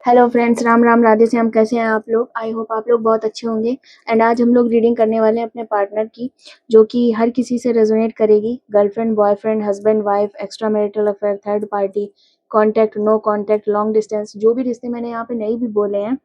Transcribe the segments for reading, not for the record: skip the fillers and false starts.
Hello friends, Ram Ram Radhe Shyam. कैसे हैं आप लोग? आई होप आप लोग बहुत अच्छे होंगे। एंड आज हम लोग रीडिंग करने वाले हैं अपने पार्टनर की, जो कि हर किसी से रेजोनेट करेगी। Girlfriend, boyfriend, husband, wife, extra marital affair, third party, contact, no contact, long distance, जो भी रिश्ते मैंने यहाँ पे नहीं भी बोले हैं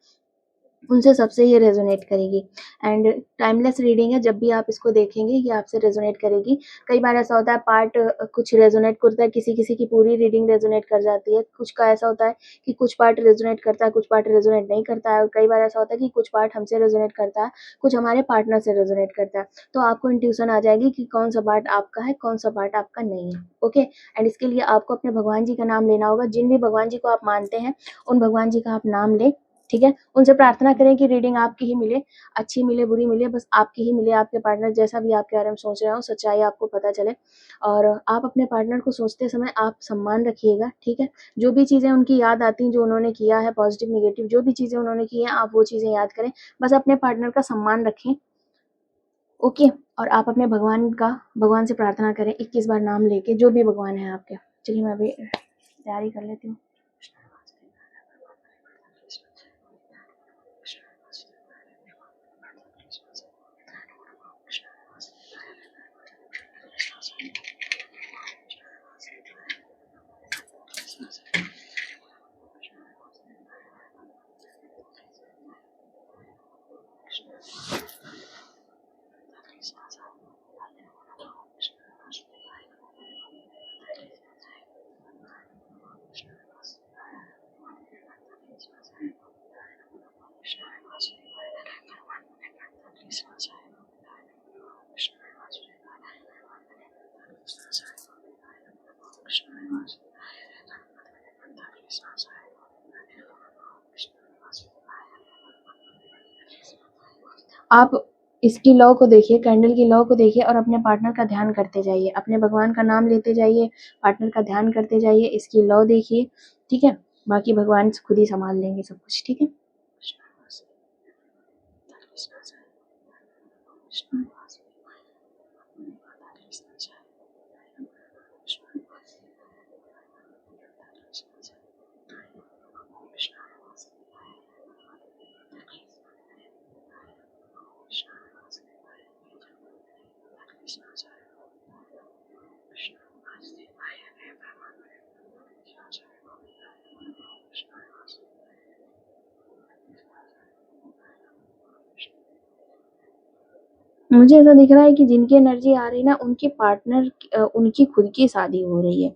उनसे सबसे ये रेजोनेट करेगी। एंड टाइमलेस रीडिंग है, जब भी आप इसको देखेंगे ये आपसे रेजोनेट करेगी। कई बार ऐसा होता है पार्ट कुछ रेजोनेट करता है, किसी किसी की पूरी रीडिंग रेजोनेट कर जाती है। कुछ का ऐसा होता है कि कुछ पार्ट रेजोनेट करता है, कुछ पार्ट रेजोनेट नहीं करता है। और कई बार ऐसा होता है कि कुछ पार्ट हमसे रेजोनेट करता है, कुछ हमारे पार्टनर से रेजोनेट करता है। तो आपको इंट्यूशन आ जाएगी कि कौन सा पार्ट आपका है, कौन सा पार्ट आपका नहीं है। ओके। एंड इसके लिए आपको अपने भगवान जी का नाम लेना होगा। जिन भी भगवान जी को आप मानते हैं उन भगवान जी का आप नाम लें, ठीक है। उनसे प्रार्थना करें कि रीडिंग आपकी ही मिले, अच्छी मिले, बुरी मिले, बस आपकी ही मिले। आपके पार्टनर जैसा भी आपके बारे में सोच रहे हो, सच्चाई आपको पता चले। और आप अपने पार्टनर को सोचते समय आप सम्मान रखिएगा, ठीक है। जो भी चीजें उनकी याद आती हैं, जो उन्होंने किया है, पॉजिटिव नेगेटिव जो भी चीजें उन्होंने की हैं, आप वो चीजें याद करें। बस अपने पार्टनर का सम्मान रखें, ओके। और आप अपने भगवान से प्रार्थना करें 21 बार नाम लेके, जो भी भगवान है आपके। चलिए मैं अभी तैयारी कर लेती हूँ। आप इसकी लौ को देखिए, कैंडल की लौ को देखिए और अपने पार्टनर का ध्यान करते जाइए। अपने भगवान का नाम लेते जाइए, पार्टनर का ध्यान करते जाइए, इसकी लौ देखिए, ठीक है। बाकी भगवान खुद ही संभाल लेंगे सब कुछ, ठीक है। मुझे ऐसा दिख रहा है कि जिनकी एनर्जी आ रही है ना, उनके पार्टनर उनकी खुद की शादी हो रही है।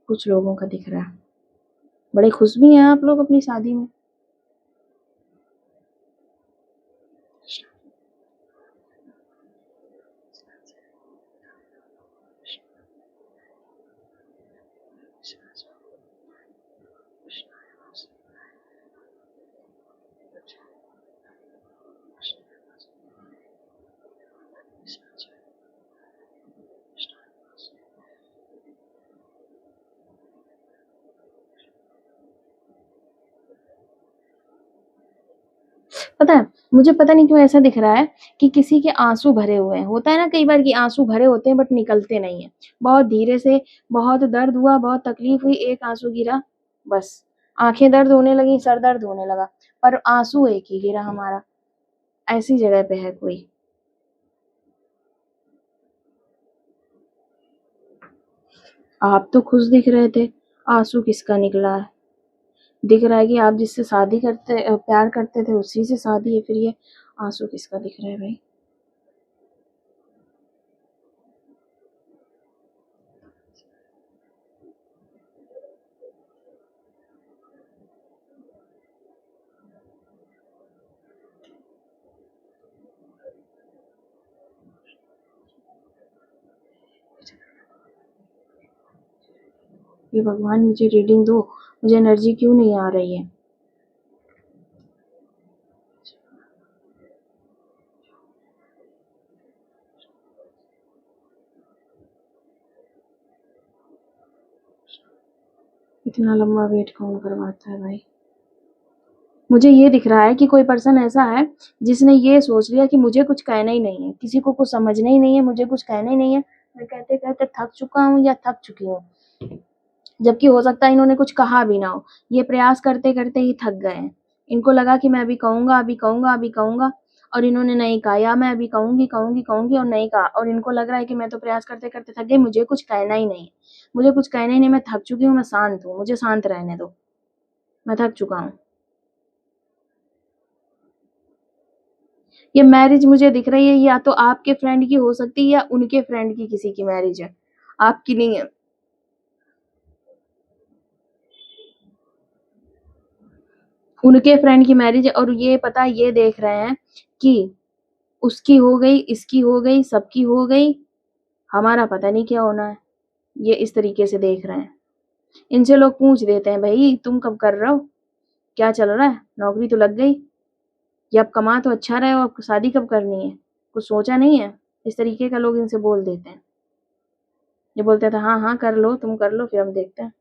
कुछ लोगों का दिख रहा है। बड़े खुश भी हैं आप लोग अपनी शादी में। पता है, मुझे पता नहीं क्यों ऐसा दिख रहा है कि किसी के आंसू भरे हुए हैं। होता है ना कई बार कि आंसू भरे होते हैं बट निकलते नहीं है। बहुत धीरे से, बहुत दर्द हुआ, बहुत तकलीफ हुई, एक आंसू गिरा, बस आंखें दर्द होने लगी, सर दर्द होने लगा, पर आंसू एक ही गिरा हमारा। ऐसी जगह पे है कोई। आप तो खुश दिख रहे थे, आंसू किसका निकला है? दिख रहा है कि आप जिससे शादी करते प्यार करते थे उसी से शादी है, फिर ये आंसू किसका दिख रहा है भाई? ये भगवान मुझे रीडिंग दो, मुझे एनर्जी क्यों नहीं आ रही है? इतना लंबा वेट कौन करवाता है भाई? मुझे ये दिख रहा है कि कोई पर्सन ऐसा है जिसने ये सोच लिया कि मुझे कुछ कहना ही नहीं है, किसी को कुछ समझना ही नहीं है, मुझे कुछ कहना ही नहीं है। मैं कहते कहते थक चुका हूँ या थक चुकी हूँ। जबकि हो सकता है इन्होंने कुछ कहा भी ना हो। ये प्रयास करते-करते ही थक गए हैं। इनको लगा कि मैं अभी कहूँगा, अभी कहूँगा, अभी कहूँगा और इन्होंने नहीं कहा या मैं अभी कहूँगी, कहूँगी, कहूँगी और नहीं कहा और इनको लग रहा है कि मैं तो प्रयास करते-करते थक गई, मुझे कुछ कहना ही नहीं है। मुझे कुछ कहना ही नहीं, मैं थक चुकी हूँ, मैं शांत हूँ, मुझे शांत रहने दो। मैं थक चुका हूँ। ये मैरिज मुझे दिख रही है या तो आपके फ्रेंड की हो सकती है या उनके फ्रेंड की किसी की मैरिज है, आपकी नहीं है। उनके फ्रेंड की मैरिज है और ये पता है ये देख रहे हैं कि उसकी हो गई, इसकी हो गई, सबकी हो गई, हमारा पता नहीं क्या होना है। ये इस तरीके से देख रहे हैं। इनसे लोग पूछ देते हैं, भई तुम कब कर रहे हो? क्या चल रहा है? नौकरी तो लग गई या अब कमा तो अच्छा रहे हो, अब शादी कब करनी है? कुछ सोचा नहीं है? इस तरीके का लोग इनसे बोल देते हैं। ये बोलते थे हाँ, हाँ कर लो, तुम कर लो फिर हम देखते हैं।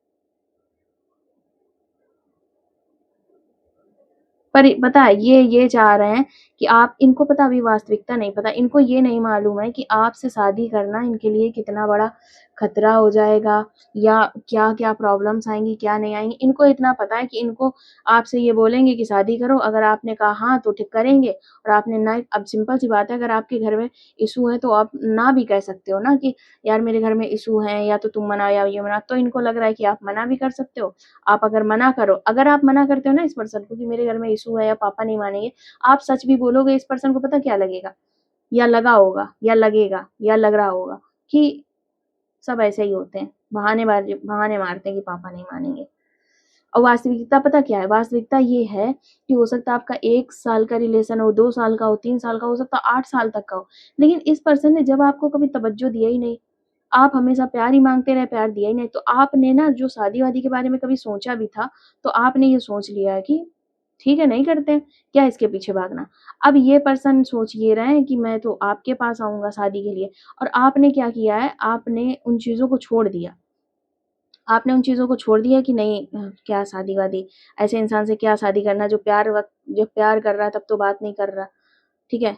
पर पता है ये चाह रहे हैं कि आप इनको पता अभी वास्तविकता नहीं पता, इनको ये नहीं मालूम है कि आपसे शादी करना इनके लिए कितना बड़ा खतरा हो जाएगा या क्या-क्या प्रॉब्लम्स आएँगी, क्या नहीं आएँगी। इनको इतना पता है कि इनको आपसे ये बोलेंगे कि शादी करो, अगर आपने कहा हाँ, तो ठीक करेंगे और आपने ना अब सिंपल सी बात है अगर आपके घर में इश्यू है तो आप ना भी कह सकते हो ना कि यार मेरे घर में इश्यू है या तो तुम मना या ये मना, तो इनको लग रहा है कि आप मना भी कर सकते हो। आप अगर मना करो अगर आप मना करते हो ना इस पर्सन को कि मेरे घर में इश्यू है या पापा नहीं मानेंगे, आप सच भी बोलोगे इस पर्सन को पता क्या लगेगा? या लगा होगा या लगेगा या लग रहा होगा कि सब ऐसे ही होते हैं, बहाने मारते हैं कि पापा नहीं मानेंगे। और वास्तविकता पता क्या है? वास्तविकता ये है कि हो सकता है आपका 1 साल का रिलेशन हो, 2 साल का हो, 3 साल का हो सकता है 8 साल तक का हो। लेकिन इस पर्सन ने जब आपको कभी तवज्जो दिया ही नहीं, आप हमेशा प्यार ही माँगते रहे, प्यार दिया ही नहीं, तो आपने ना जो शादी-वादी के बारे में कभी सोचा भी था, तो आपने ये सोच लिया है कि ठीक है, नहीं करते हैं, क्या इसके पीछे भागना। अब ये पर्सन सोच ये रहे हैं कि मैं तो आपके पास आऊँगा शादी के लिए और आपने क्या किया है, आपने उन चीज़ों को छोड़ दिया। आपने उन चीज़ों को छोड़ दिया कि नहीं क्या शादी-वादी, ऐसे इंसान से क्या शादी करना जो प्यार कर रहा है तब तो बात नहीं कर रहा, ठीक है?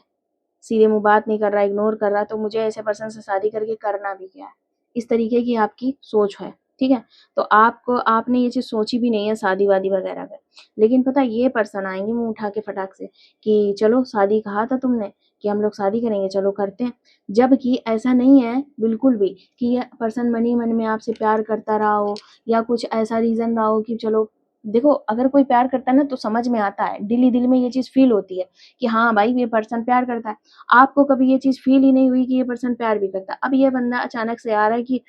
सीधे मुँह बात नहीं कर रहा, इग्नोर कर रहा, तो मुझे ऐसे पर्सन से शादी करके करना भी क्या है? इस तरीके की आपकी सोच है, ठीक है? तो आपने ये चीज़ सोची भी नहीं है शादी-वादी वगैरह का। लेकिन पता है ये पर्सन आएँगे मुँह उठा के फटाक से कि चलो शादी कहा था तुमने कि हम लोग शादी करेंगे, चलो करते हैं। जबकि ऐसा नहीं है बिल्कुल भी कि ये पर्सन मन ही मन में आपसे प्यार करता रहा हो या कुछ ऐसा रीज़न रहा हो कि चलो देखो अगर कोई प्यार करता है ना तो समझ में आता है, दिल ही दिल में ये चीज़ फ़ील होती है कि हाँ भाई ये पर्सन प्यार करता है। आपको कभी ये चीज़ फ़ील ही नहीं हुई कि ये पर्सन प्यार भी करता है। अब ये बंदा अचानक से आ रहा है कि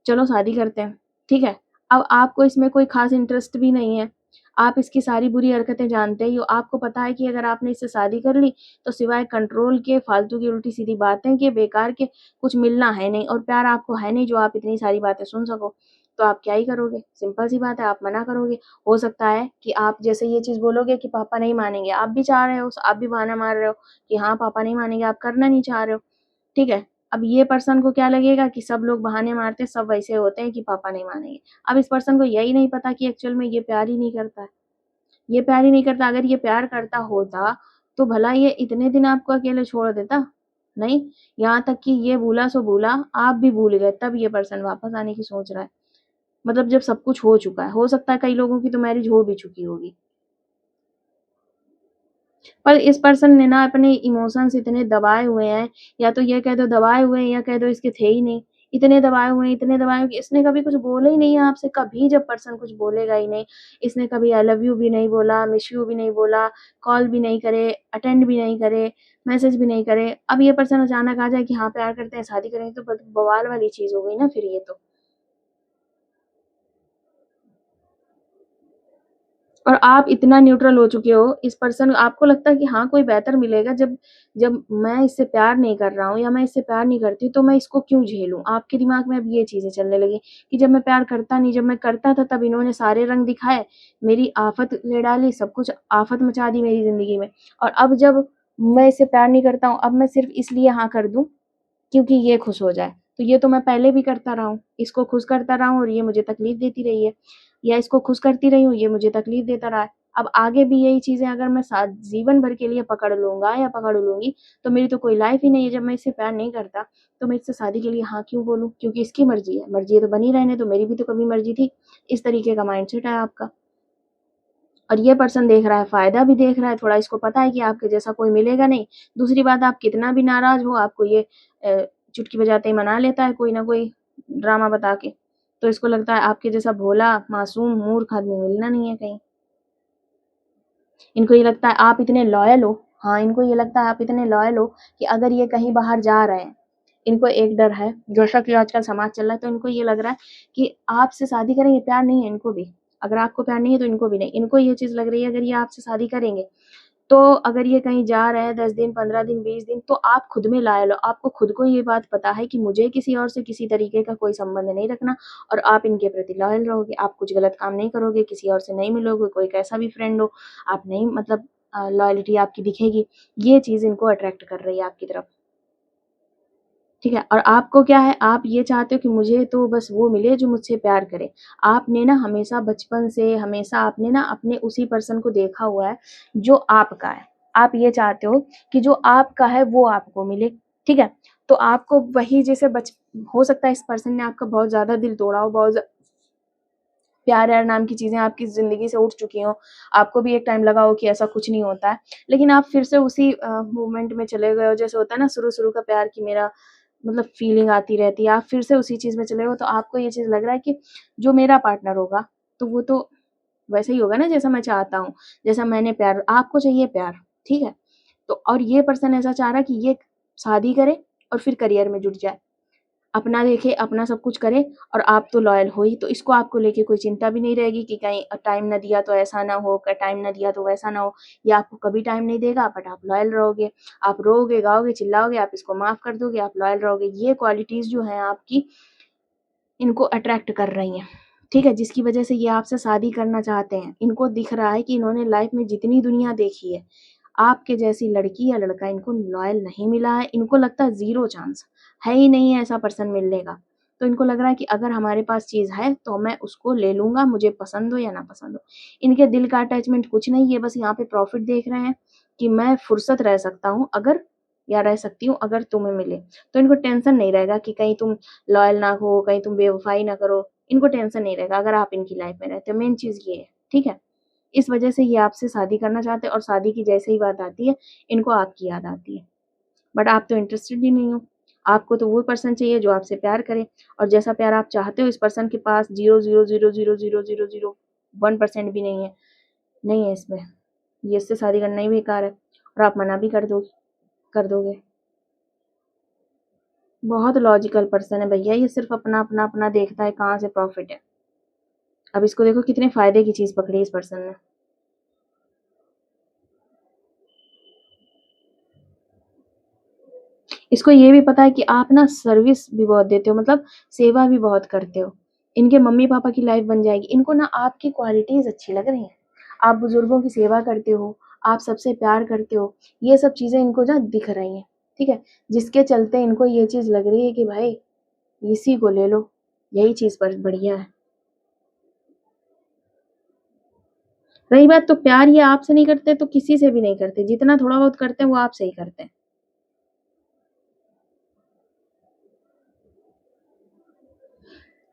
चलो शादी करते हैं, ठीक है? अब आपको इसमें कोई ख़ास इंटरेस्ट भी नहीं है। आप इसकी सारी बुरी हरकतें जानते ही हो। आपको पता है कि अगर आपने इससे शादी कर ली, तो सिवाय कंट्रोल के, फालतू की उल्टी-सीधी बातें के, बेकार के, कुछ मिलना है नहीं और प्यार आपको है नहीं जो आप इतनी सारी बातें सुन सको। तो आप क्या ही करोगे? सिंपल सी बात है, आप मना करोगे। हो सकता है कि आप जैसे ये चीज़ बोलोगे कि पापा नहीं मानेंगे, आप भी चाह रहे हो, आप भी बहाना मार रहे हो कि हाँ, पापा नहीं मानेंगे, आप करना नहीं चाह रहे हो, ठीक है? अब ये पर्सन को क्या लगेगा कि सब लोग बहाने मारते हैं, सब वैसे होते हैं कि पापा नहीं मानेंगे। अब इस पर्सन को यही नहीं पता कि एक्चुअल में ये प्यार ही नहीं करता है। ये प्यार ही नहीं करता, अगर ये प्यार करता होता, तो भला ये इतने दिन आपको अकेले छोड़ देता? नहीं, यहाँ तक कि ये भूला सो भूला, आप भी भूल गए, तब ये पर्सन वापस आने की सोच रहा है। मतलब जब सब कुछ हो चुका है, हो सकता है कई लोगों की तो मैरिज हो भी चुकी होगी। पर इस पर्सन ने ना अपने इमोशंस इतने दबाए हुए हैं, या तो ये कह दो दबाए हुए हैं या कह दो इसके थे ही नहीं। इतने दबाए हुए हैं कि इसने कभी कुछ बोला ही नहीं है आपसे, कभी जब पर्सन कुछ बोलेगा ही नहीं। इसने कभी आई लव यू भी नहीं बोला, मिस यू भी नहीं बोला, कॉल भी नहीं करे, अटेंड भी नहीं करे, मैसेज भी नहीं करे। अब ये पर्सन अचानक आ जाए कि हाँ, प्यार करते हैं, शादी करेंगे तो बवाल वाली चीज़ हो गई ना फिर ये तो। और आप इतना न्यूट्रल हो चुके हो, इस पर्सन आपको लगता है कि हाँ, कोई बेहतर मिलेगा जब जब मैं इससे प्यार नहीं कर रहा हूँ या मैं इससे प्यार नहीं करती हूँ, तो मैं इसको क्यों झेलूँ? आपके दिमाग में अब ये चीज़ें चलने लगी कि जब मैं प्यार करता नहीं, जब मैं करता था तब इन्होंने सारे रंग दिखाए, मेरी आफ़त ले डाली, सब कुछ आफ़त मचा दी मेरी ज़िंदगी में और अब जब मैं इससे प्यार नहीं करता हूँ, अब मैं सिर्फ़ इसलिए हाँ कर दूँ क्योंकि ये खुश हो जाए। तो ये तो मैं पहले भी करता रहा हूँ, इसको खुश करता रहा हूँ और ये मुझे तकलीफ़ देती रही है या इसको खुश करती रही हूँ, ये मुझे तकलीफ़ देता रहा है। अब आगे भी यही चीज़ें अगर मैं जीवन भर के लिए पकड़ लूँगा या पकड़ लूँगी, तो मेरी तो कोई लाइफ ही नहीं है। जब मैं इससे प्यार नहीं करता, तो मैं इससे शादी के लिए हाँ क्यों बोलूँ? क्योंकि इसकी मर्ज़ी है तो बनी रहने दो, मेरी भी तो कभी मर्ज़ी थी। इस तरीके का माइंडसेट है आपका। और ये पर्सन देख रहा है, फ़ायदा भी देख रहा है, थोड़ा इसको पता है कि आपके जैसा कोई मिलेगा नहीं। दूसरी बात, आप कितना भी नाराज़ हो, आपको ये चुटकी बजाते ही मना लेता है कोई ना कोई ड्रामा बता के। तो इसको लगता है आपके जैसा भोला, मासूम, मूर्ख आदमी मिलना नहीं है कहीं। इनको ये लगता है आप इतने लॉयल हो, हाँ, इनको ये लगता है आप इतने लॉयल हो कि अगर ये कहीं बाहर जा रहे हैं, इनको एक डर है, जैसा कि आजकल समाज चल रहा है, तो इनको ये लग रहा है कि आपसे शादी करेंगे, प्यार नहीं है इनको भी। अगर आपको प्यार नहीं है तो इनको भी नहीं। इनको ये चीज़ लग रही है अगर ये आपसे शादी करेंगे, तो अगर ये कहीं जा रहे हैं 10 दिन, 15 दिन, 20 दिन, तो आप खुद में लॉयल हो। आपको खुद को ये बात पता है कि मुझे किसी और से किसी तरीके का कोई संबंध नहीं रखना और आप इनके प्रति लॉयल रहोगे। आप कुछ गलत काम नहीं करोगे, किसी और से नहीं मिलोगे, कोई कैसा भी फ्रेंड हो, आप नहीं मतलब लॉयल्टी आपकी दिखेगी। ये चीज़ इनको अट्रैक्ट कर रही है आपकी तरफ। ठीक है? और आपको क्या है, आप ये चाहते हो कि मुझे तो बस वो मिले जो मुझसे प्यार करे। आपने ना हमेशा बचपन से हमेशा आपने ना अपने उसी पर्सन को देखा हुआ है जो आपका है। आप ये चाहते हो कि जो आपका है वो आपको मिले, ठीक है? तो आपको वही जैसे बच हो सकता है इस पर्सन ने आपका बहुत ज़्यादा दिल तोड़ा हो, बहुत प्यार-व्यार नाम की चीज़ें आपकी ज़िंदगी से उठ चुकी हों, आपको भी एक टाइम लगा हो कि ऐसा कुछ नहीं होता है, लेकिन आप फिर से उसी मूवमेंट में चले गए हो, जैसे होता है ना शुरू-शुरू का प्यार कि मेरा मतलब फीलिंग आती रहती है, आप फिर से उसी चीज़ में चले हो, तो आपको ये चीज़ लग रहा है कि जो मेरा पार्टनर होगा, तो वो तो वैसा ही होगा ना जैसा मैं चाहता हूँ, जैसा मैंने प्यार आपको चाहिए प्यार, ठीक है? तो और ये पर्सन ऐसा चाह रहा है कि ये शादी करे और फिर करियर में जुट जाए। अपना देखे, अपना सब कुछ करे और आप तो लॉयल हो ही, तो इसको आपको लेके कोई चिंता भी नहीं रहेगी कि कहीं टाइम ना दिया तो ऐसा ना हो, टाइम ना दिया तो वैसा ना हो। ये आपको कभी टाइम नहीं देगा बट आप लॉयल रहोगे। आप रोओगे, गाओगे, चिल्लाओगे, आप इसको माफ़ कर दोगे, आप लॉयल रहोगे। ये क्वालिटीज़ जो हैं आपकी, इनको अट्रैक्ट कर रही हैं, ठीक है? जिसकी वजह से ये आपसे शादी करना चाहते हैं। इनको दिख रहा है कि इन्होंने लाइफ में जितनी दुनिया देखी है, आपके जैसी लड़की या लड़का इनको लॉयल नहीं मिला है। इनको लगता है ज़ीरो चांस, है ही नहीं है ऐसा पर्सन मिलने का। तो इनको लग रहा है कि अगर हमारे पास चीज़ है, तो मैं उसको ले लूँगा, मुझे पसंद हो या ना पसंद हो। इनके दिल का अटैचमेंट कुछ नहीं है, बस यहाँ पे प्रॉफ़िट देख रहे हैं कि मैं फुर्सत रह सकता हूँ अगर या रह सकती हूँ अगर तुम्हें मिले। तो इनको टेंशन नहीं रहेगा कि कहीं तुम लॉयल ना हो, कहीं तुम बेवफ़ाई ना करो, इनको टेंशन नहीं रहेगा अगर आप इनकी लाइफ़ में रहते हो, मेन चीज़ ये है, ठीक है? इस वजह से ये आपसे शादी करना चाहते हैं और शादी की जैसे ही बात आती है, इनको आपकी याद आती है। बट आप तो इंटरेस्टेड ही नहीं हो, आपको तो वो पर्सन चाहिए जो आपसे प्यार करे और जैसा प्यार आप चाहते हो इस पर्सन के पास 0.0000001% भी नहीं है इसमें। ये इससे शादी करना ही बेकार है और आप मना भी कर दोगे। बहुत लॉजिकल पर्सन है भैया, ये सिर्फ़ अपना देखता है कहाँ से प्रॉफ़िट है। अब इसको देखो कितने फ़ायदे की चीज़ पकड़ी इस पर्सन ने। इसको ये भी पता है कि आप ना सर्विस भी बहुत देते हो, मतलब सेवा भी बहुत करते हो। इनके मम्मी-पापा की लाइफ़ बन जाएगी। इनको ना आपकी क्वालिटीज़ अच्छी लग रही हैं। आप बुज़ुर्गों की सेवा करते हो, आप सबसे प्यार करते हो, ये सब चीज़ें इनको ना दिख रही हैं, ठीक है? जिसके चलते इनको ये चीज़ लग रही है कि भाई इसी को ले लो, यही चीज़ पर बढ़िया है। रही बात तो प्यार ये आपसे नहीं करते तो किसी से भी नहीं करते, जितना थोड़ा बहुत करते हैं वो आपसे ही करते हैं।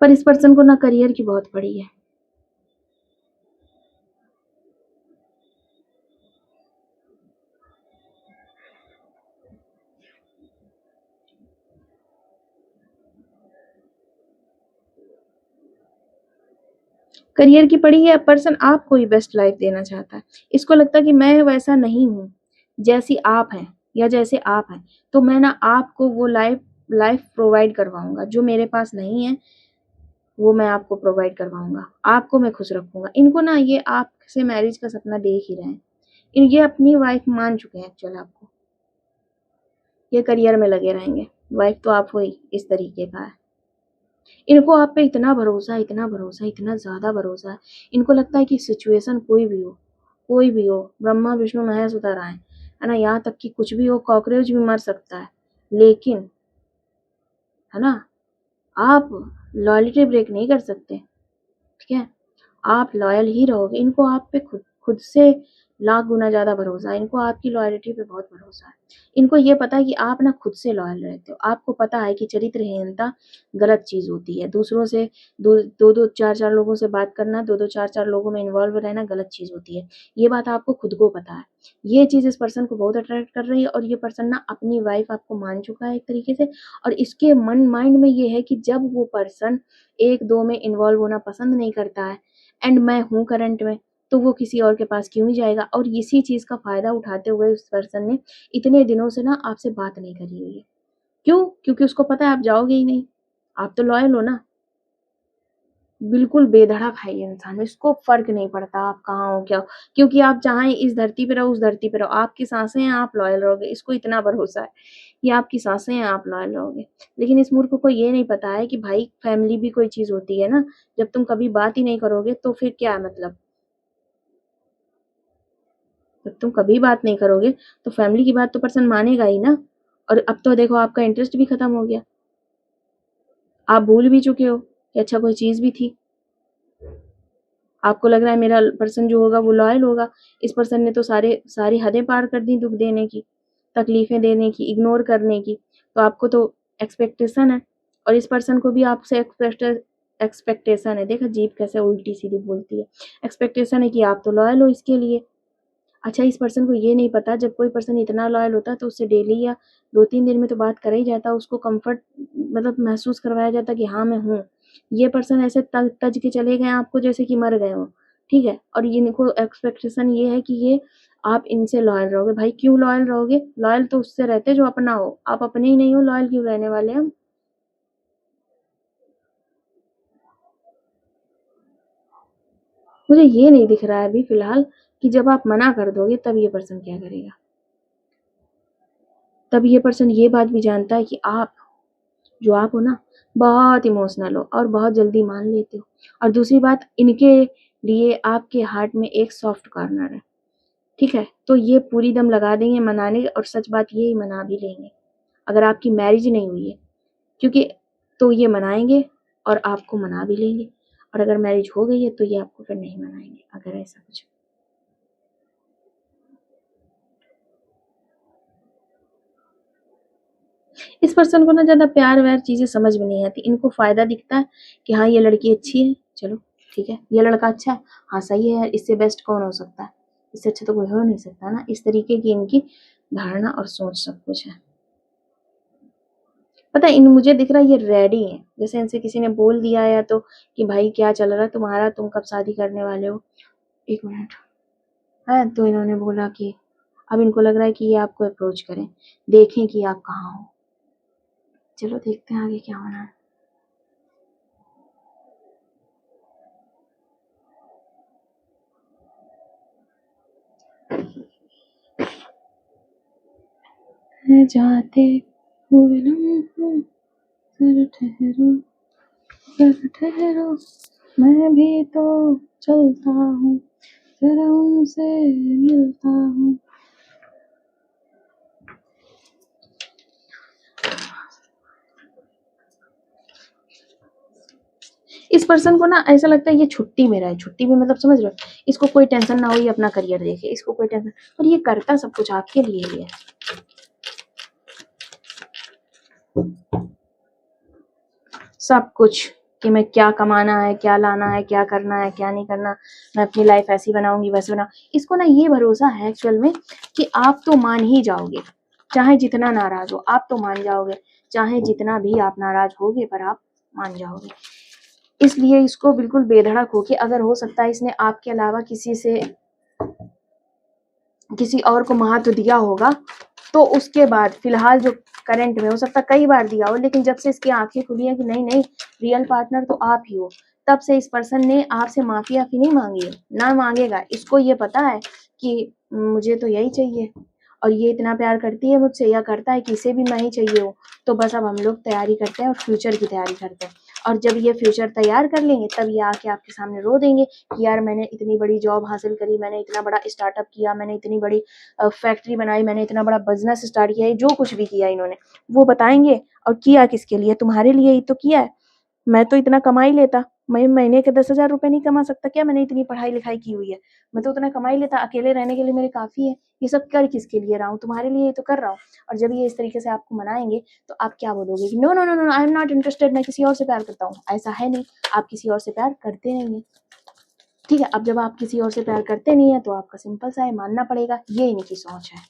पर इस पर्सन को ना करियर की बहुत पड़ी है। करियर की पड़ी है, पर्सन आपको ही बेस्ट लाइफ देना चाहता है। इसको लगता है कि मैं वैसा नहीं हूँ, जैसी आप हैं या जैसे आप हैं, तो मैं ना आपको वो लाइफ लाइफ प्रोवाइड करवाऊँगा, जो मेरे पास नहीं है, वो मैं आपको प्रोवाइड करवाऊँगा। आपको मैं खुश रखूँगा। इनको ना ये आपसे मैरिज का सपना देख ही रहे हैं। ये अपनी वाइफ मान चुके हैं एक्चुअल आपको। ये करियर में लगे रहेंगे, वाइफ तो आप हो ही, इस तरीके का है। इनको आप पे इतना ज़्यादा भरोसा है, इनको लगता है कि सिचुएशन कोई भी हो, ब्रह्मा, विष्णु, महेश उतर आएँ, है ना? यहाँ तक कि कुछ भी हो, कॉकरोच भी मर सकता है, लेकिन है ना? आप लॉयल्टी ब्रेक नहीं कर सकते, ठीक है? आप लॉयल ही रहोगे, इनको आप पे खुद खुद से लाख गुना ज़्यादा भरोसा है, इनको आपकी लॉयल्टी पे बहुत भरोसा है। इनको ये पता है कि आप ना खुद से लॉयल रहते हो, आपको पता है कि चरित्रहीनता गलत चीज़ होती है, दूसरों से 2-2 4-4 लोगों से बात करना, 2-2 4-4 लोगों में इन्वॉल्व रहना गलत चीज़ होती है। ये बात आपको खुद को पता है। ये चीज़ इस पर्सन को बहुत अट्रैक्ट कर रही है और ये पर्सन ना अपनी वाइफ आपको मान चुका है एक तरीके से, और इसके माइंड में ये है कि जब वो पर्सन 1-2 में इन्वॉल्व होना पसंद नहीं करता है एंड मैं हूँ करंट में, तो वो किसी और के पास क्यों ही जाएगा। और इसी चीज़ का फ़ायदा उठाते हुए उस पर्सन ने इतने दिनों से ना आपसे बात नहीं करी हुई है। क्यों? क्योंकि उसको पता है आप जाओगे ही नहीं। आप तो लॉयल हो ना। बिल्कुल बेधड़क है ये इंसान, इसको फ़र्क नहीं पड़ता आप कहाँ हो, क्या हो, क्योंकि आप चाहे इस धरती पे रहो, उस धरती पे रहो, आपकी साँसें हैं, आप लॉयल रहोगे, इसको इतना भरोसा है। ये आपकी साँसें हैं, आप लॉयल रहोगे। लेकिन इस मूर्ख को ये नहीं पता है कि भाई फैमिली भी कोई चीज़ होती है ना, जब तुम कभी बात ही नहीं करोगे तो फिर क्या मतलब? जब तुम कभी बात नहीं करोगे तो फैमिली की बात तो पर्सन मानेगा ही ना। और अब तो देखो आपका इंटरेस्ट भी खत्म हो गया। आप भूल भी चुके हो कि अच्छा कोई चीज़ भी थी। आपको लग रहा है मेरा पर्सन जो होगा वो लॉयल होगा। इस पर्सन ने तो सारी हदें पार कर दी दुःख देने की, तकलीफ़ें देने की, इग्नोर करने की। तो आपको तो एक्सपेक्टेशन है और इस पर्सन को भी आपसे एक्सपेक्टेशन है। देखा जीभ कैसे उल्टी-सीधी बोलती है। एक्सपेक्टेशन है कि आप तो लॉयल हो इसके लिए। अच्छा इस पर्सन को ये नहीं पता, जब कोई पर्सन इतना लॉयल होता है तो उससे डेली या 2-3 दिन में तो बात करा ही जाता, उसको कम्फ़र्ट मतलब महसूस करवाया जाता कि हाँ, मैं हूँ। ये पर्सन ऐसे तज के चले गए आपको जैसे कि मर गए हों, ठीक है? और इनको एक्सपेक्टेशन ये है कि ये आप इनसे लॉयल रहोगे। भाई क्यों लॉयल रहोगे? लॉयल तो उससे रहते जो अपना हो। आप अपने ही नहीं हो, लॉयल क्यों रहने वाले हम? मुझे ये नहीं दिख रहा है अभी फ़िलहाल कि जब आप मना कर दोगे तब ये पर्सन क्या करेगा? तब ये पर्सन ये बात भी जानता है कि आप जो आप हो ना, बहुत इमोशनल हो और बहुत जल्दी मान लेते हो। और दूसरी बात, इनके लिए आपके हार्ट में एक सॉफ्ट कॉर्नर है, ठीक है? तो ये पूरी दम लगा देंगे मनाने, और सच बात ये मना भी लेंगे, अगर आपकी मैरिज नहीं हुई है, क्योंकि तो ये मनाएँगे और आपको मना भी लेंगे, और अगर मैरिज हो गई है तो ये आपको फिर नहीं मनाएँगे, अगर ऐसा कुछ। इस पर्सन को ना ज़्यादा प्यार-व्यार चीज़ें समझ में नहीं आती। इनको फ़ायदा दिखता है कि हाँ, ये लड़की अच्छी है, चलो ठीक है। ये लड़का अच्छा है, हाँ, सही है यार, इससे बेस्ट कौन हो सकता है? इससे अच्छा तो कोई हो नहीं सकता ना। इस तरीके की इनकी धारणा और सोच सब कुछ है। पता है इन मुझे दिख रहा है ये रेडी हैं। जैसे इनसे किसी ने बोल दिया या तो कि भाई क्या चल रहा है तुम्हारा, तुम कब शादी करने वाले हो? 1 मिनट। है तो इन्होंने बोला कि अब इनको लग रहा है कि ये आपको अप्रोच करें, देखें कि आप कहाँ हो। चलो देखते हैं आगे क्या होना है। है जाते हुए लम्हों, ज़रा ठहरो, ज़रा ठहरो, मैं भी तो चलता हूँ, ज़रा उनसे मिलता हूँ। इस पर्सन को ना ऐसा लगता है ये छुट्टी में रहे, छुट्टी में मतलब समझ रहे हो? इसको कोई टेंशन ना हो, ये अपना करियर देखे, इसको कोई टेंशन, और ये करता सब कुछ आपके लिए ही है। सब कुछ कि मैं क्या कमाना है, क्या लाना है, क्या करना है, क्या नहीं करना, मैं अपनी लाइफ ऐसी बनाऊंगी वैसे बना। इसको ना ये भरोसा है एक्चुअल में कि आप तो मान ही जाओगे, चाहे जितना नाराज हो आप तो मान जाओगे, चाहे जितना भी आप नाराज होगे पर आप मान जाओगे। इसलिए इसको बिल्कुल बेधड़क हो कि अगर हो सकता है इसने आपके अलावा किसी और को महत्व दिया होगा, तो उसके बाद फिलहाल जो करंट में हो सकता है कई बार दिया हो, लेकिन जब से इसकी आंखें खुली है कि नहीं नहीं रियल पार्टनर तो आप ही हो, तब से इस पर्सन ने आपसे माफी आफी नहीं मांगी है, ना मांगेगा। इसको ये पता है कि मुझे तो यही चाहिए और ये इतना प्यार करती है मुझसे या करता है कि इसे भी मैं ही चाहिए हूँ। तो बस अब हम लोग तैयारी करते हैं और फ्यूचर की तैयारी करते हैं, और जब ये फ्यूचर तैयार कर लेंगे तब ये आके आपके सामने रो देंगे कि यार मैंने इतनी बड़ी जॉब हासिल करी, मैंने इतना बड़ा स्टार्टअप किया, मैंने इतनी बड़ी फैक्ट्री बनाई, मैंने इतना बड़ा बिजनेस स्टार्ट किया है, जो कुछ भी किया इन्होंने वो बताएंगे। और किया किसके लिए? तुम्हारे लिए ही तो किया है। मैं तो इतना कमा ही लेता, मैं महीने के 10,000 रुपए नहीं कमा सकता क्या? मैंने इतनी पढ़ाई लिखाई की हुई है, मैं तो उतना कमा ही लेता, अकेले रहने के लिए मेरे काफ़ी है। ये सब कर किसके लिए रहा हूँ? तुम्हारे लिए ही तो कर रहा हूँ। और जब ये इस तरीके से आपको मनाएँगे तो आप क्या बोलोगे कि no, no, no, no, I am not interested, मैं किसी और से प्यार करता हूँ। ऐसा है नहीं, आप किसी और से प्यार करते नहीं हैं। ठीक है, अब जब आप किसी और से प्यार करते नहीं हैं तो आपका सिंपल सा है, मानना पड़ेगा। ये इनकी सोच है,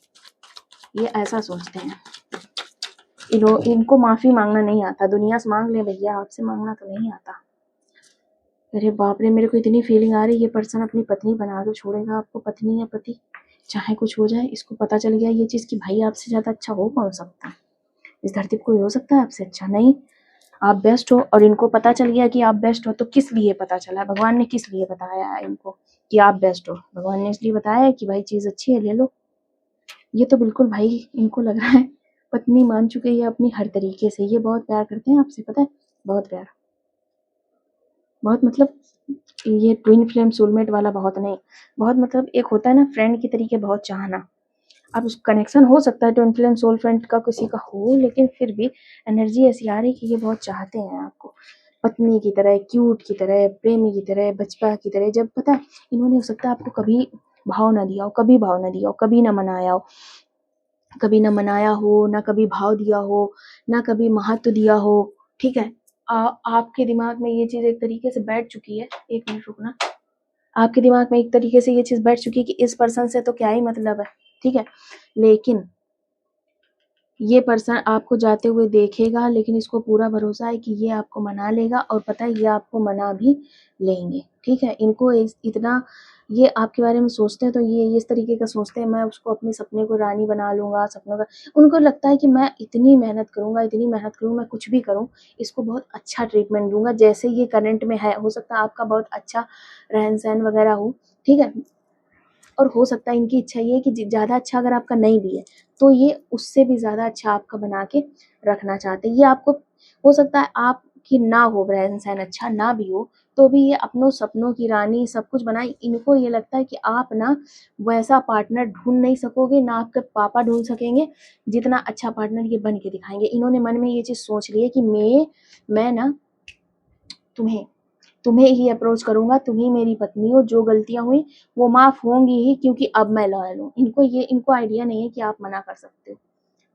ये ऐसा सोचते हैं। इनको माफ़ी माँगना नहीं आता, दुनिया से माँग ले भैया, आपसे माँगना तो नहीं आता। अरे बाप रे! मेरे को इतनी फीलिंग आ रही है, ये पर्सन अपनी पत्नी बना के छोड़ेगा आपको, पत्नी या पति, चाहे कुछ हो जाए। इसको पता चल गया ये चीज़ कि भाई आपसे ज़्यादा अच्छा हो कौन सकता है? इस धरती पे कोई हो सकता है आपसे अच्छा? नहीं, आप बेस्ट हो। और इनको पता चल गया कि आप बेस्ट हो, तो किस लिए पता चला? भगवान ने किस लिए बताया है इनको कि आप बेस्ट हो? भगवान ने इसलिए बताया है कि भाई चीज़ अच्छी है, ले लो। ये तो बिल्कुल भाई इनको लग रहा है पत्नी मान चुके हैं ये अपनी हर तरीके से। ये बहुत प्यार करते हैं आपसे, पता है? बहुत प्यार, बहुत मतलब ये ट्विन फ्लेम सोलमेट वाला बहुत नहीं, बहुत मतलब एक होता है ना फ्रेंड की तरीके बहुत चाहना। अब उस कनेक्शन हो सकता है ट्विन फ्लेम सोल फ्रेंड का किसी का हो, लेकिन फिर भी एनर्जी ऐसी आ रही है कि ये बहुत चाहते हैं आपको, पत्नी की तरह, क्यूट की तरह, प्रेमी की तरह, बचपा की तरह। जब पता है इन्होंने हो सकता है आपको कभी भाव ना दिया हो, कभी भाव ना दिया हो, कभी ना मनाया हो, कभी ना मनाया हो, ना कभी भाव दिया हो, ना कभी महत्व दिया हो। ठीक है, आपके दिमाग में ये चीज़ एक तरीके से बैठ चुकी है। एक मिनट रुकना। आपके दिमाग में एक तरीके से ये चीज़ बैठ चुकी है कि इस पर्सन से तो क्या ही मतलब है, ठीक है? लेकिन ये पर्सन आपको जाते हुए देखेगा, लेकिन इसको पूरा भरोसा है कि ये आपको मना लेगा, और पता है ये आपको मना भी लेंगे, ठीक है? इनको इतना ये आपके बारे में सोचते हैं, तो ये इस तरीके का सोचते हैं, मैं उसको अपने सपने को रानी बना लूँगा, सपनों का। उनको लगता है कि मैं इतनी मेहनत करूँगा, इतनी मेहनत करूँ, मैं कुछ भी करूँ, इसको बहुत अच्छा ट्रीटमेंट दूँगा, जैसे ये करंट में है। हो सकता है आपका बहुत अच्छा रहन-सहन वगैरह हो, ठीक है? और हो सकता है इनकी इच्छा ये है कि ज़्यादा अच्छा अगर आपका नहीं भी है, तो ये उससे भी ज़्यादा अच्छा आपका बना के रखना चाहते हैं। ये आपको हो सकता है आपकी ना हो रहन-सहन अच्छा, ना भी हो, तो भी ये अपनों सपनों की रानी सब कुछ बनाए। इनको ये लगता है कि आप ना वैसा पार्टनर ढूँढ नहीं सकोगे, ना आपके पापा ढूँढ सकेंगे, जितना अच्छा पार्टनर ये बन के दिखाएँगे। इन्होंने मन में ये चीज़ सोच ली है कि मैं ना तुम्हें तुम्हें ही अप्रोच करूँगा, तुम ही मेरी पत्नी हो, जो गलतियाँ हुई वो माफ़ होंगी ही, क्योंकि अब मैं लॉयल हूँ। इनको आइडिया नहीं है कि आप मना कर सकते हो,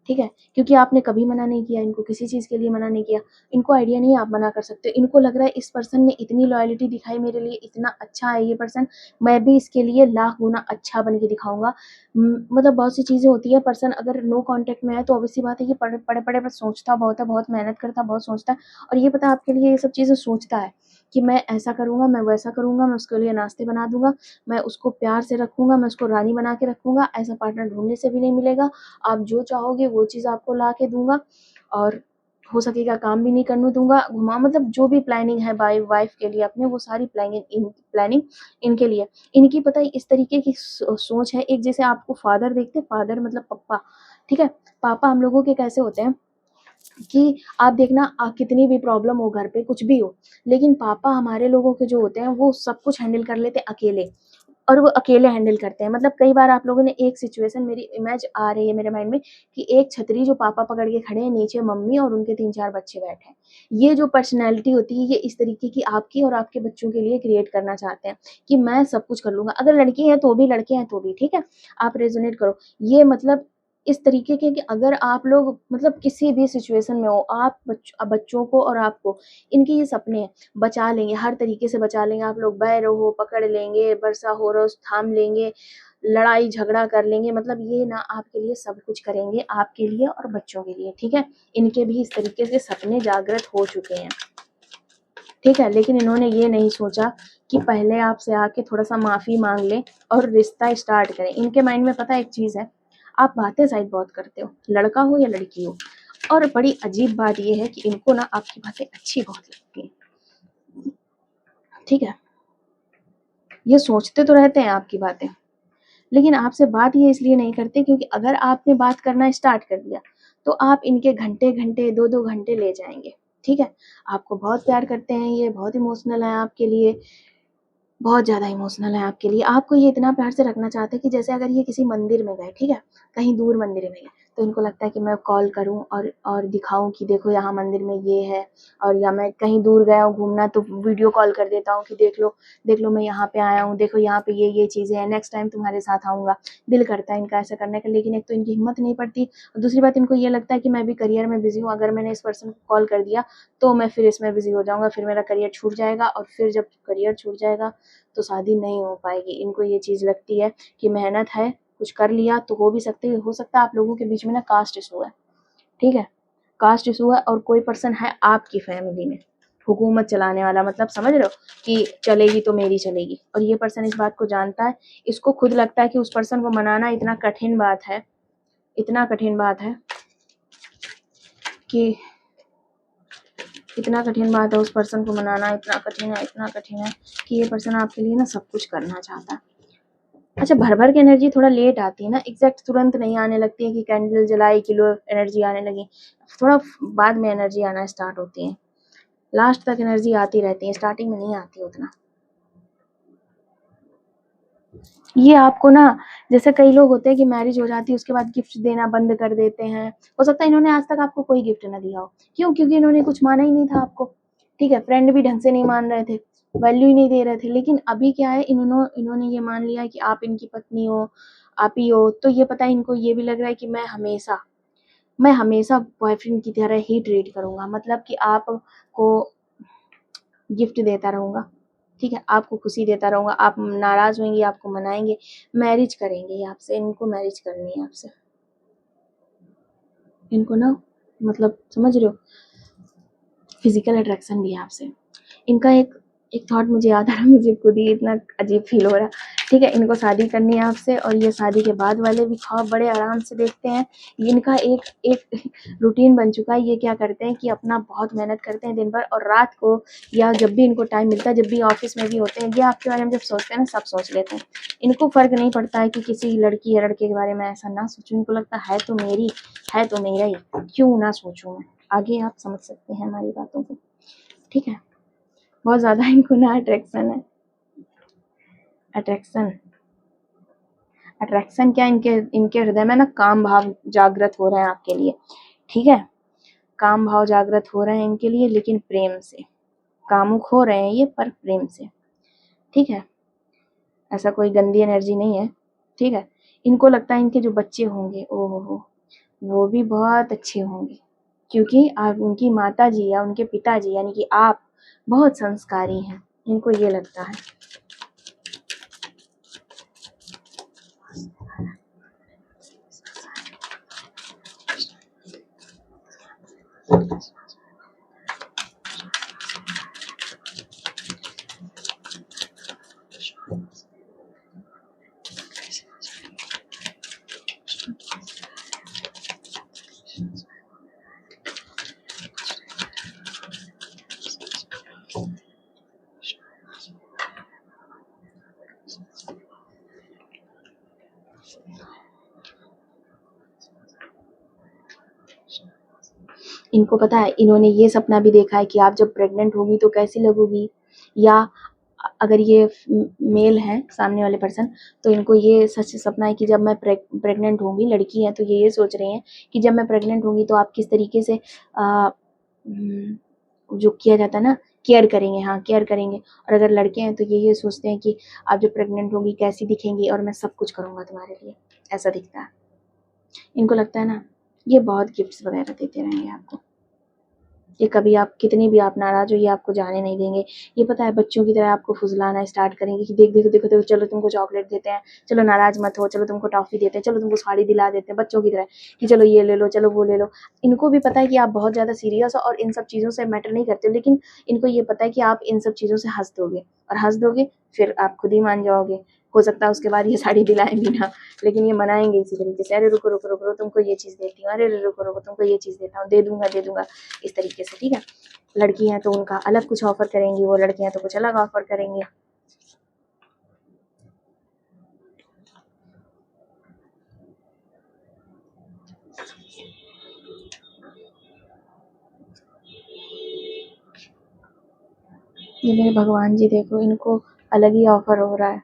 ठीक है? क्योंकि आपने कभी मना नहीं किया, इनको किसी चीज़ के लिए मना नहीं किया। इनको आइडिया नहीं है आप मना कर सकते हो। इनको लग रहा है इस पर्सन ने इतनी लॉयल्टी दिखाई मेरे लिए, इतना अच्छा है ये पर्सन, मैं भी इसके लिए लाख गुना अच्छा बन के दिखाऊँगा। मतलब बहुत सी चीज़ें होती हैं, पर्सन अगर नो कॉन्टैक्ट में है तो ऑब्वियस सी बात है ये पड़े-पड़े बस सोचता बहुत है, बहुत मेहनत करता है, बहुत सोचता है, और ये पता है आपके लिए ये सब चीज़ें सोचता है कि मैं ऐसा करूँगा, मैं वैसा करूँगा, मैं उसके लिए नाश्ते बना दूँगा, मैं उसको प्यार से रखूँगा, मैं उसको रानी बना के रखूँगा, ऐसा पार्टनर ढूँढने से भी नहीं मिलेगा। आप जो चाहोगे वो चीज़ आपको ला के दूँगा, और हो सकेगा काम भी नहीं करने दूँगा, मतलब जो भी प्लानिंग है वाइफ़ के लिए अपने, वो सारी प्लानिंग इनके लिए। इनकी पता है इस तरीके की सोच है, एक जैसे आपको फ़ादर देखते हैं, फ़ादर मतलब पप्पा, ठीक है? पापा हम लोगों के कैसे होते हैं कि आप देखना, कितनी भी प्रॉब्लम हो घर पे, कुछ भी हो, लेकिन पापा हमारे लोगों के जो होते हैं वो सब कुछ हैंडल कर लेते हैं अकेले, और वो अकेले हैंडल करते हैं। मतलब कई बार आप लोगों ने एक सिचुएशन, मेरी इमेज आ रही है मेरे माइंड में, कि एक छतरी जो पापा पकड़ के खड़े हैं, नीचे मम्मी और उनके 3-4 बच्चे बैठे हैं। ये जो पर्सनैलिटी होती है, ये इस तरीके की आपकी और आपके बच्चों के लिए क्रिएट करना चाहते हैं कि मैं सब कुछ कर लूँगा। अगर लड़की है तो भी, लड़के हैं तो भी, ठीक है? आप रेज़ोनेट करो। ये मतलब इस तरीके के कि अगर आप लोग मतलब किसी भी सिचुएशन में हो, आप बच्चों को और आपको, इनके ये सपने हैं, बचा लेंगे, हर तरीके से बचा लेंगे। आप लोग बह रहो, पकड़ लेंगे, वर्षा हो रहा हो थाम लेंगे, लड़ाई झगड़ा कर लेंगे, मतलब ये ना आपके लिए सब कुछ करेंगे, आपके लिए और बच्चों के लिए, ठीक है? इनके भी इस तरीके से सपने जागृत हो चुके हैं, ठीक है? लेकिन इन्होंने ये नहीं सोचा कि पहले आपसे आके थोड़ा-सा माफ़ी माँग लें और रिश्ता स्टार्ट करें। इनके माइंड में पता है एक चीज़ है, आप बातें शायद बहुत करते हो, लड़का हो या लड़की हो, और बड़ी अजीब बात ये है कि इनको ना आपकी बातें अच्छी बहुत लगती हैं, ठीक है? ये सोचते तो रहते हैं आपकी बातें, लेकिन आपसे बात ये इसलिए नहीं करते क्योंकि अगर आपने बात करना स्टार्ट कर दिया, तो आप इनके घंटे-घंटे, 2-2 घंटे ले जाएँगे, ठीक है? आपको बहुत प्यार करते हैं ये, बहुत इमोशनल हैं आपके लिए, बहुत ज़्यादा इमोशनल है आपके लिए। आपको ये इतना प्यार से रखना चाहते हैं कि जैसे अगर ये किसी मंदिर में गए, ठीक है? कहीं दूर मंदिर में गए, तो इनको लगता है कि मैं कॉल करूं और दिखाऊं कि देखो यहाँ मंदिर में ये है, और या मैं कहीं दूर गया हूँ घूमना तो वीडियो कॉल कर देता हूँ कि देख लो मैं यहाँ पे आया हूँ, देखो यहाँ पे ये चीज़ें हैं, नेक्स्ट टाइम तुम्हारे साथ आऊँगा। दिल करता है इनका ऐसा करने का, लेकिन एक तो इनकी हिम्मत नहीं पड़ती, और दूसरी बात इनको ये लगता है कि मैं भी करियर में बिजी हूँ, अगर मैंने इस पर्सन को कॉल कर दिया तो मैं फिर इसमें बिजी हो जाऊंगा, फिर मेरा करियर छूट जाएगा, और फिर जब करियर छूट जाएगा तो शादी नहीं हो पाएगी। इनको ये चीज़ लगती है कि मेहनत है, कुछ कर लिया तो हो सकता है आप लोगों के बीच में ना कास्ट इशू है, ठीक है, कास्ट इशू है, और कोई पर्सन है आपकी फैमिली में हुकूमत चलाने वाला, मतलब समझ रहे हो कि चलेगी तो मेरी चलेगी, और ये पर्सन इस बात को जानता है। इसको खुद लगता है कि उस पर्सन को मनाना इतना कठिन बात है, इतना कठिन बात है कि इतना कठिन बात है उस पर्सन को मनाना, इतना कठिन है कि ये पर्सन आपके लिए ना सब कुछ करना चाहता है। अच्छा, भर के एनर्जी थोड़ा लेट आती है ना, एग्जैक्ट तुरंत नहीं आने लगती है कि कैंडल जलाई किलो एनर्जी आने लगी, थोड़ा बाद में एनर्जी आना स्टार्ट होती है, लास्ट तक एनर्जी आती रहती है, स्टार्टिंग में नहीं आती उतना। ये आपको ना, जैसे कई लोग होते हैं कि मैरिज हो जाती है उसके बाद गिफ्ट देना बंद कर देते हैं, हो सकता है इन्होंने आज तक आपको कोई गिफ्ट ना दिया हो, क्यों? क्योंकि इन्होंने कुछ माना ही नहीं था आपको, ठीक है, फ्रेंड भी ढंग से नहीं मान रहे थे, वैल्यू ही नहीं दे रहे थे, लेकिन अभी क्या है, इन्होंने ये मान लिया कि आप इनकी पत्नी हो, आप ही हो, तो ये पता है इनको ये भी लग रहा है कि मैं हमेशा बॉयफ्रेंड की तरह ही ट्रीट करूंगा, मतलब कि आपको गिफ्ट देता रहूंगा, ठीक है, आपको खुशी देता रहूंगा, आप नाराज होंगी आपको मनाएंगे, मैरिज करेंगे ये आपसे, इनको मैरिज करनी है आपसे, इनको ना, मतलब समझ रहे हो, फिजिकल अट्रैक्शन भी है आपसे। इनका एक एक थॉट मुझे याद आ रहा है, मुझे खुद ही इतना अजीब फील हो रहा, ठीक है, इनको शादी करनी है आपसे, और ये शादी के बाद वाले भी ख्वाब बड़े आराम से देखते हैं। इनका एक एक रूटीन बन चुका है, ये क्या करते हैं कि अपना बहुत मेहनत करते हैं दिन भर, और रात को या जब भी इनको टाइम मिलता है, जब भी ऑफिस में भी होते हैं, ये आपके बारे में जब सोचते हैं ना, सब सोच लेते हैं। इनको फर्क नहीं पड़ता है कि किसी लड़की या लड़के के बारे में ऐसा ना सोचूं, इनको लगता है तो मेरी है तो मेरा ही, क्यों ना सोचूं मैं। आगे आप समझ सकते हैं हमारी बातों को, ठीक है। बहुत ज़्यादा इनको ना अट्रैक्शन है, अट्रैक्शन अट्रैक्शन क्या, इनके हृदय में ना काम भाव जागृत हो रहे हैं आपके लिए, ठीक है, काम भाव जागृत हो रहे हैं इनके लिए, लेकिन प्रेम से, कामुक हो रहे हैं ये पर प्रेम से, ठीक है, ऐसा कोई गंदी एनर्जी नहीं है, ठीक है। इनको लगता है इनके जो बच्चे होंगे, ओ हो, वो भी बहुत अच्छे होंगे, क्योंकि आप उनकी माता जी या उनके पिताजी यानी कि आप बहुत संस्कारी हैं, इनको ये लगता है। इनको पता है, इन्होंने ये सपना भी देखा है कि आप जब प्रेग्नेंट होगी तो कैसी लगोगी, या अगर ये मेल है सामने वाले पर्सन, तो इनको ये सच सपना है कि जब मैं प्रेग्नेंट होंगी, लड़की है तो ये सोच रही हैं कि जब मैं प्रेग्नेंट होंगी तो आप किस तरीके से जो किया जाता है ना, केयर करेंगे, हाँ केयर करेंगे, और अगर लड़के हैं तो ये सोचते हैं कि आप जब प्रेग्नेंट होगी कैसी दिखेंगी और मैं सब कुछ करूँगा तुम्हारे लिए, ऐसा दिखता है इनको। लगता है ना ये बहुत गिफ्ट्स वगैरह देते रहेंगे आपको, ये कभी आप कितनी भी आप नाराज हो ये आपको जाने नहीं देंगे। ये पता है बच्चों की तरह आपको फुसलाना स्टार्ट करेंगे कि देख देखो देखो देखो, चलो तुमको चॉकलेट देते हैं, चलो नाराज मत हो, चलो तुमको टॉफी देते हैं, चलो तुमको साड़ी दिला देते हैं, बच्चों की तरह कि चलो ये ले लो, चलो वो ले लो। इनको भी पता है कि आप बहुत ज़्यादा सीरियस हो और इन सब चीज़ों से मैटर नहीं करते, लेकिन इनको ये पता है कि आप इन सब चीज़ों से हंस दोगे, और हंस दोगे फिर आप खुद ही मान जाओगे। हो सकता है उसके बाद ये साड़ी दिलाएं भी ना, लेकिन ये मनाएंगे इसी तरीके से, अरे रुको रुको रुको रुको, तुमको ये चीज़ देती हूँ, अरे रुको रुको तुमको ये चीज़ देता हूँ, दे दूंगा इस तरीके से, ठीक है। लड़की हैं तो उनका अलग कुछ ऑफर करेंगी, वो लड़के हैं तो कुछ अलग ऑफर करेंगे। ये मेरे भगवान जी देखो, इनको अलग ही ऑफर हो रहा है,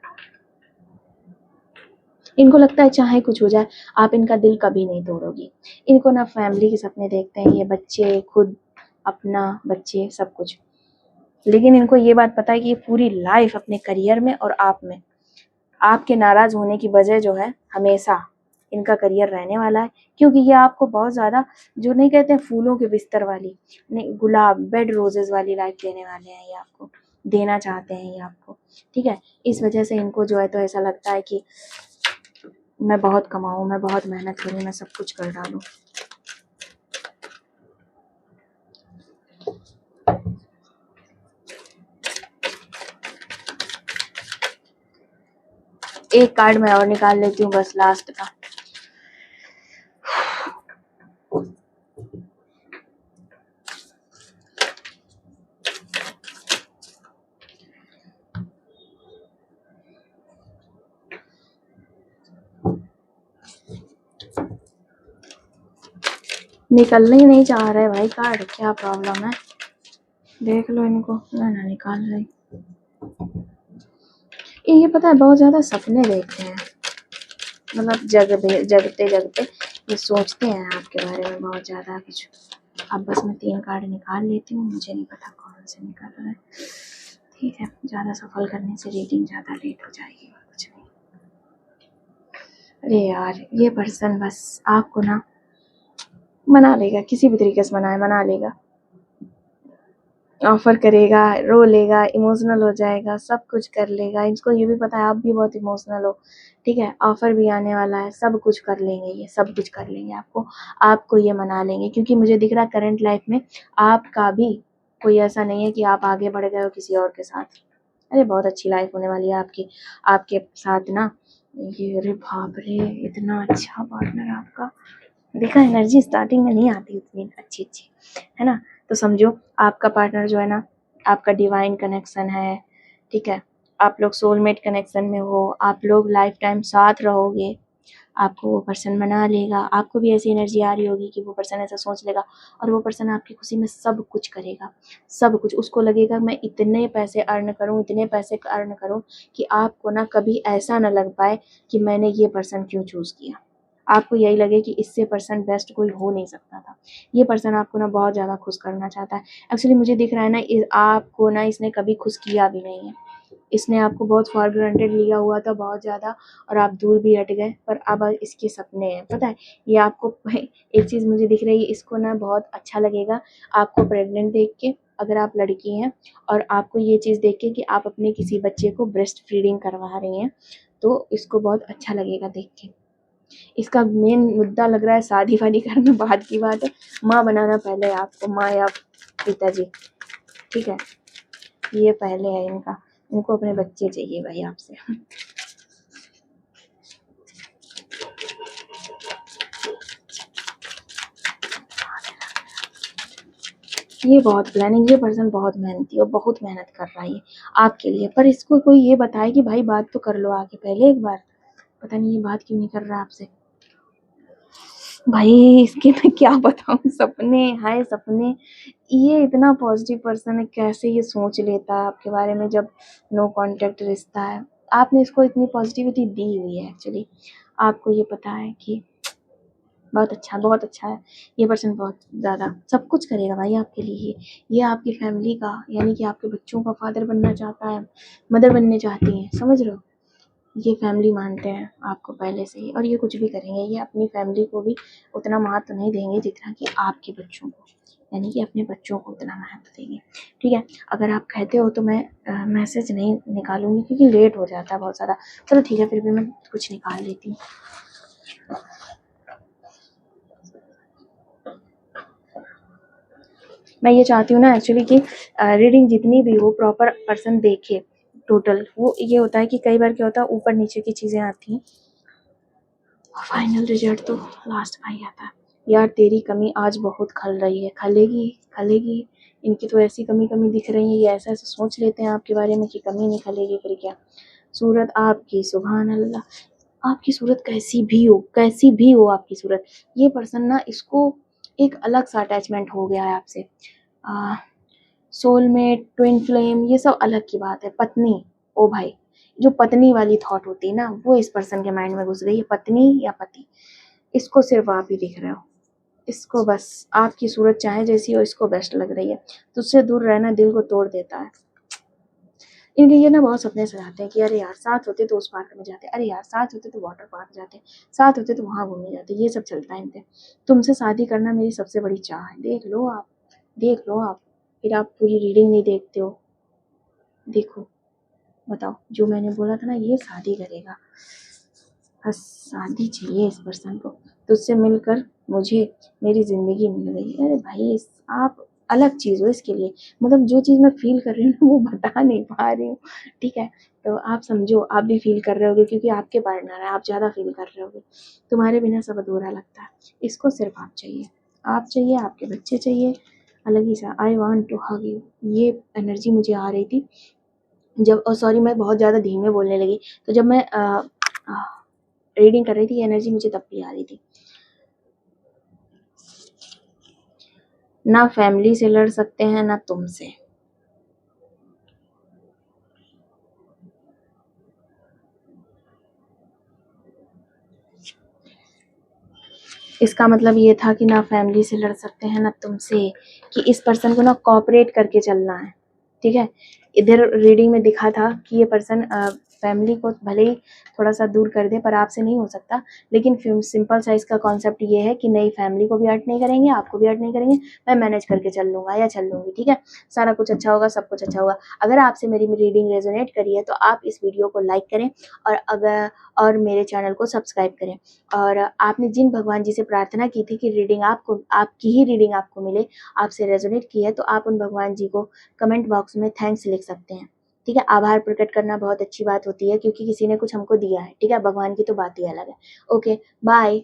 इनको लगता है चाहे कुछ हो जाए आप इनका दिल कभी नहीं तोड़ोगी। इनको ना फैमिली के सपने देखते हैं, ये बच्चे खुद अपना बच्चे सब कुछ, लेकिन इनको ये बात पता है कि ये पूरी लाइफ अपने करियर में और आप में आपके नाराज होने की वजह जो है हमेशा इनका करियर रहने वाला है। क्योंकि ये आपको बहुत ज्यादा जो नहीं कहते हैं फूलों के बिस्तर वाली, नहीं गुलाब बेड रोजेस वाली लाइफ देने वाले हैं, ये आपको देना चाहते हैं ये आपको। ठीक है, इस वजह से इनको जो है तो ऐसा लगता है कि मैं बहुत कमाऊं, मैं बहुत मेहनत करूं, मैं सब कुछ कर डालूं। एक कार्ड मैं और निकाल लेती हूँ बस लास्ट का। निकलने ही नहीं चाह रहे भाई कार्ड, क्या प्रॉब्लम है? देख लो इनको, ना निकाल रही। ये पता है बहुत ज्यादा सपने देखते हैं, मतलब जगते जगते ये सोचते हैं आपके बारे में बहुत ज्यादा कुछ। अब बस मैं 3 कार्ड निकाल लेती हूँ, मुझे नहीं पता कौन से निकल रहा है। ठीक है, ज्यादा सफल करने से रीडिंग ज्यादा लेट हो जाएगी और कुछ नहीं। अरे यार ये पर्सन बस आपको ना मना लेगा, किसी भी तरीके से मना लेगा, ऑफर करेगा, रो लेगा, इमोशनल हो जाएगा, सब कुछ कर लेगा। इसको ये भी पता है आप भी बहुत इमोशनल हो। ठीक है, ऑफर भी आने वाला है, सब कुछ कर लेंगे, ये सब कुछ कर लेंगे आपको, आपको ये मना लेंगे। क्योंकि मुझे दिख रहा है करंट लाइफ में आपका भी कोई ऐसा नहीं है कि आप आगे बढ़ गए हो किसी और के साथ। अरे बहुत अच्छी लाइफ होने वाली है आपकी, आपके साथ ना। ये अरे बाप रे, इतना अच्छा पार्टनर आपका। देखा, एनर्जी स्टार्टिंग में नहीं आती उतनी अच्छी अच्छी, है ना? तो समझो आपका पार्टनर जो है ना, आपका डिवाइन कनेक्शन है। ठीक है, आप लोग सोलमेट कनेक्शन में हो, आप लोग लाइफ टाइम साथ रहोगे। आपको वो पर्सन मना लेगा, आपको भी ऐसी एनर्जी आ रही होगी कि वो पर्सन ऐसा सोच लेगा, और वो पर्सन आपकी खुशी में सब कुछ करेगा, सब कुछ। उसको लगेगा मैं इतने पैसे अर्न करूं, इतने पैसे अर्न करूं कि आपको ना कभी ऐसा ना लग पाए कि मैंने ये पर्सन क्यों चूज किया। आपको यही लगे कि इससे पर्सन बेस्ट कोई हो नहीं सकता था। ये पर्सन आपको ना बहुत ज़्यादा खुश करना चाहता है। एक्चुअली मुझे दिख रहा है ना, आपको ना इसने कभी खुश किया भी नहीं है। इसने आपको बहुत फॉर ग्रांटेड लिया हुआ था बहुत ज़्यादा, और आप दूर भी हट गए। पर अब इसके सपने हैं, पता है ये आपको एक चीज़ मुझे दिख रही है, इसको ना बहुत अच्छा लगेगा आपको प्रेग्नेंट देख के, अगर आप लड़की हैं, और आपको ये चीज़ देख के कि आप अपने किसी बच्चे को ब्रेस्ट फीडिंग करवा रही हैं, तो इसको बहुत अच्छा लगेगा देख के। इसका मेन मुद्दा लग रहा है शादी वादी करना बाद की बात है, माँ बनाना पहले आपको, माँ या पिताजी। ठीक है, ये पहले है इनका, इनको अपने बच्चे चाहिए भाई आपसे। ये बहुत प्लानिंग, ये पर्सन बहुत मेहनती और बहुत मेहनत कर रहा है आपके लिए। पर इसको कोई ये बताए कि भाई बात तो कर लो आके पहले एक बार। पता नहीं ये बात क्यों नहीं कर रहा आपसे भाई। इसके मैं क्या बताऊं, सपने हाय सपने। ये इतना पॉजिटिव पर्सन है, कैसे ये सोच लेता है आपके बारे में जब नो कांटेक्ट रिश्ता है। आपने इसको इतनी पॉजिटिविटी दी हुई है एक्चुअली, आपको ये पता है कि बहुत अच्छा है। ये पर्सन बहुत ज़्यादा सब कुछ करेगा भाई आपके लिए। ये आपकी फैमिली का, यानी कि आपके बच्चों का फादर बनना चाहता है, मदर बनने चाहती हैं, समझ रहे हो? ये फैमिली मानते हैं आपको पहले से ही, और ये कुछ भी करेंगे, ये अपनी फैमिली को भी उतना महत्व नहीं देंगे जितना कि आपके बच्चों को, यानी कि अपने बच्चों को उतना महत्व देंगे। ठीक है, अगर आप कहते हो तो मैं मैसेज नहीं निकालूंगी क्योंकि लेट हो जाता है बहुत ज़्यादा। चलो ठीक है, फिर भी मैं कुछ निकाल लेती हूँ। मैं ये चाहती हूँ ना एक्चुअली कि रीडिंग जितनी भी हो प्रॉपर पर्सन देखे टोटल। वो ये होता है कि कई बार क्या होता है ऊपर नीचे की चीज़ें आती हैं, फाइनल रिजल्ट तो लास्ट में ही आता है। यार तेरी कमी आज बहुत खल रही है, खलेगी खलेगी। इनकी तो ऐसी कमी कमी दिख रही है, ये ऐसा ऐसा सोच लेते हैं आपके बारे में कि कमी नहीं खलेगी, फिर क्या। सूरत आपकी, सुभान अल्लाह। आपकी सूरत कैसी भी हो आपकी सूरत, ये पर्सन ना इसको एक अलग सा अटैचमेंट हो गया है आपसे। सोलमेट, ट्विन फ्लेम, ये सब अलग की बात है। पत्नी, ओ भाई जो पत्नी वाली थॉट होती है ना, वो इस पर्सन के माइंड में घुस गई है, पत्नी या पति। इसको सिर्फ आप ही दिख रहे हो, इसको बस आपकी सूरत चाहे जैसी हो, इसको बेस्ट लग रही है, तो उससे दूर रहना दिल को तोड़ देता है। इनके ये ना बहुत सपने सजाते हैं कि अरे यार साथ होते तो उस पार्क में जाते, अरे यार साथ होते तो वाटर पार्क जाते, साथ होते तो वहाँ घूमने जाते, ये सब चलता है इनके। तुमसे शादी करना मेरी सबसे बड़ी चाह है, देख लो आप, देख लो आप। फिर आप पूरी रीडिंग नहीं देखते हो। देखो, बताओ, जो मैंने बोला था ना, ये शादी करेगा, बस शादी चाहिए इस पर्सन को। तुझसे मिलकर मुझे मेरी ज़िंदगी मिल गई। अरे भाई, आप अलग चीज़ हो इसके लिए, मतलब जो चीज़ मैं फ़ील कर रही हूँ ना, वो बता नहीं पा रही हूँ, ठीक है? तो आप समझो, आप भी फ़ील कर रहे होगे क्योंकि आपके पार्टनर है, आप ज़्यादा फ़ील कर रहे होगे। तुम्हारे बिना सब अधूरा लगता है। इसको सिर्फ आप चाहिए, आप चाहिए, आपके बच्चे चाहिए, अलग ही सा I want to hug you, ये एनर्जी मुझे आ रही थी जब सॉरी, मैं बहुत ज़्यादा धीमे बोलने लगी, तो जब मैं रीडिंग कर रही थी, एनर्जी मुझे तब भी आ रही थी। ना फैमिली से लड़ सकते हैं, ना तुमसे। इसका मतलब ये था कि ना फैमिली से लड़ सकते हैं, ना तुमसे, कि इस पर्सन को ना कोऑपरेट करके चलना है, ठीक है? इधर रीडिंग में दिखा था कि ये पर्सन फैमिली को भले ही थोड़ा सा दूर कर दे, पर आपसे नहीं हो सकता। लेकिन सिंपल सा इसका कॉन्सेप्ट ये है कि नहीं, फैमिली को भी हर्ट नहीं करेंगे, आपको भी हर्ट नहीं करेंगे, मैं मैनेज करके चल लूँगा या चल लूँगी, ठीक है? सारा कुछ अच्छा होगा, सब कुछ अच्छा होगा। अगर आपसे मेरी रीडिंग रेजोनेट करी है तो आप इस वीडियो को लाइक करें, और मेरे चैनल को सब्सक्राइब करें। और आपने जिन भगवान जी से प्रार्थना की थी कि रीडिंग आपको, आपकी ही रीडिंग आपको मिले, आपसे रेजोनेट की है, तो आप उन भगवान जी को कमेंट बॉक्स में थैंक्स लिख सकते हैं, ठीक है? आभार प्रकट करना बहुत अच्छी बात होती है, क्योंकि किसी ने कुछ हमको दिया है, ठीक है? भगवान की तो बात ही अलग है। Okay, bye.